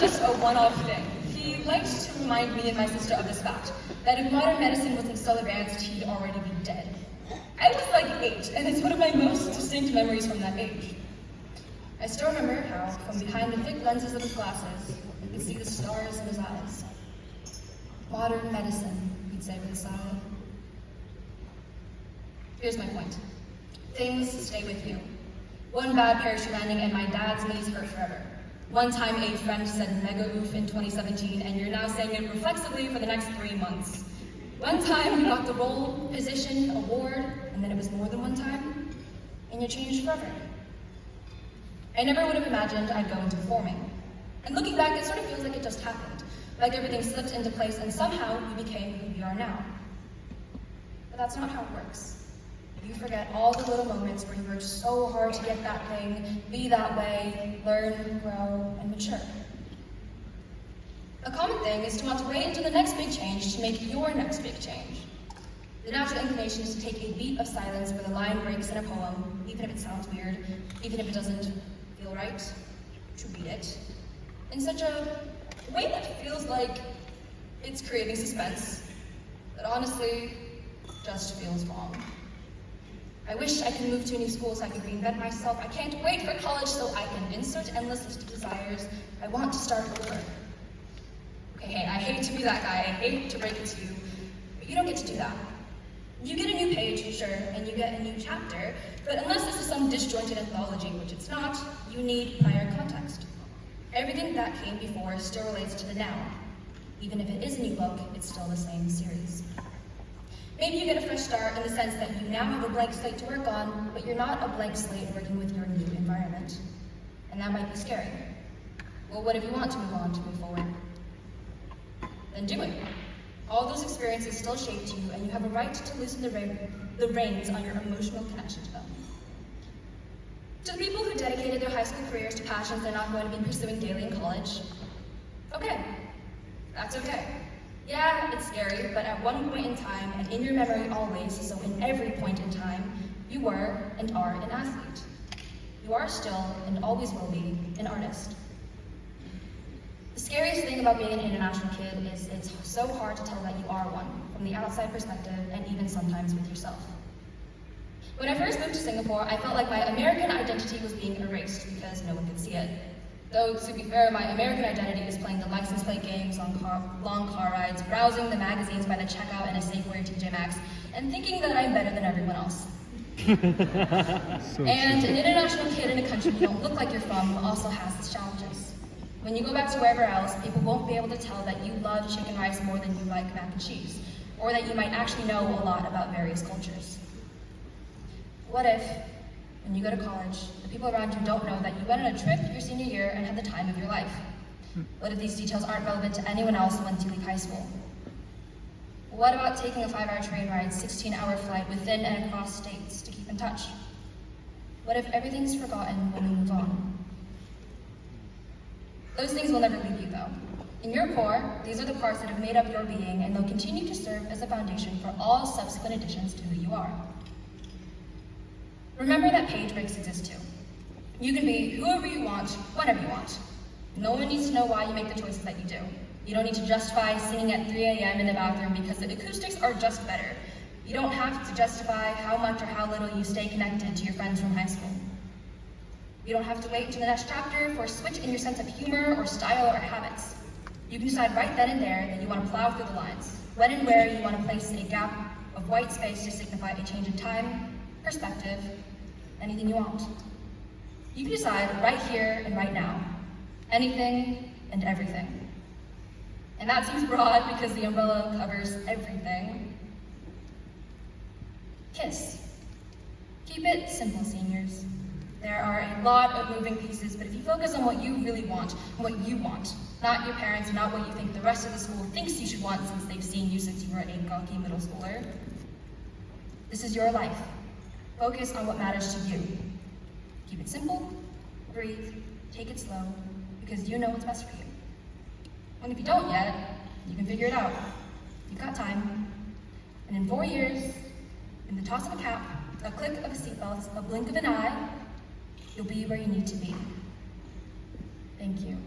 Just a one-off thing. He liked to remind me and my sister of this fact, that if modern medicine wasn't so advanced, he'd already be dead. I was like 8, and it's one of my most distinct memories from that age. I still remember how, from behind the thick lenses of his glasses, I could see the stars in his eyes. Modern medicine, he'd say with a sigh. Here's my point. Things stay with you. One bad parachute landing and my dad's knees hurt forever. One time a friend said mega oof in 2017 and you're now saying it reflexively for the next 3 months. One time you got the role, position, award, and then it was more than one time, and you changed forever. I never would have imagined I'd go into performing. And looking back, it sort of feels like it just happened. Like everything slipped into place and somehow you became who you are now. But that's not how it works. You forget all the little moments where you worked so hard to get that thing, be that way, learn, grow, and mature. A common thing is to want to wait until the next big change to make your next big change. The natural inclination is to take a beat of silence where the line breaks in a poem, even if it sounds weird, even if it doesn't feel right, to read it, in such a way that feels like it's creating suspense, that honestly just feels wrong. I wish I could move to a new school so I could reinvent myself. I can't wait for college so I can insert endless list of desires. I want to start over. Okay, hey, I hate to be that guy. I hate to break it to you, but you don't get to do that. You get a new page, sure, and you get a new chapter, but unless this is some disjointed anthology, which it's not, you need prior context. Everything that came before still relates to the now. Even if it is a new book, it's still the same series. Maybe you get a fresh start in the sense that you now have a blank slate to work on, but you're not a blank slate working with your new environment. And that might be scary. Well, what if you want to move forward? Then do it. All those experiences still shaped you, and you have a right to loosen the reins on your emotional connection to them. To the people who dedicated their high school careers to passions they're not going to be pursuing daily in college, okay, that's okay. Yeah, it's scary, but at one point in time, and in your memory always, so in every point in time, you were and are an athlete. You are still, and always will be, an artist. The scariest thing about being an international kid is it's so hard to tell that you are one, from the outside perspective, and even sometimes with yourself. When I first moved to Singapore, I felt like my American identity was being erased because no one could see it. Though, to be fair, my American identity is playing the license plate games on long car rides, browsing the magazines by the checkout in a Safeway TJ Maxx, and thinking that I'm better than everyone else. And an international kid in a country you don't look like you're from also has its challenges. When you go back to wherever else, people won't be able to tell that you love chicken rice more than you like mac and cheese, or that you might actually know a lot about various cultures. What if, when you go to college, the people around you don't know that you went on a trip your senior year and had the time of your life? What if these details aren't relevant to anyone else once you leave high school? What about taking a 5-hour train ride, 16-hour flight within and across states to keep in touch? What if everything's forgotten when we move on? Those things will never leave you, though. In your core, these are the parts that have made up your being, and they'll continue to serve as a foundation for all subsequent additions to who you are. Remember that page breaks exist too. You can be whoever you want, whenever you want. No one needs to know why you make the choices that you do. You don't need to justify singing at 3 a.m. in the bathroom because the acoustics are just better. You don't have to justify how much or how little you stay connected to your friends from high school. You don't have to wait until the next chapter for a switch in your sense of humor or style or habits. You can decide right then and there that you want to plow through the lines, when and where you want to place a gap of white space to signify a change in time, perspective, anything you want. You can decide right here and right now, anything and everything. And that seems broad because the umbrella covers everything. KISS. Keep it simple, seniors. There are a lot of moving pieces, but if you focus on what you really want, what you want, not your parents, not what you think the rest of the school thinks you should want since they've seen you since you were a gawky middle schooler, this is your life. Focus on what matters to you. Keep it simple, breathe, take it slow, because you know what's best for you. And if you don't yet, you can figure it out. You've got time. And in 4 years, in the toss of a cap, a click of a seatbelt, a blink of an eye, you'll be where you need to be. Thank you.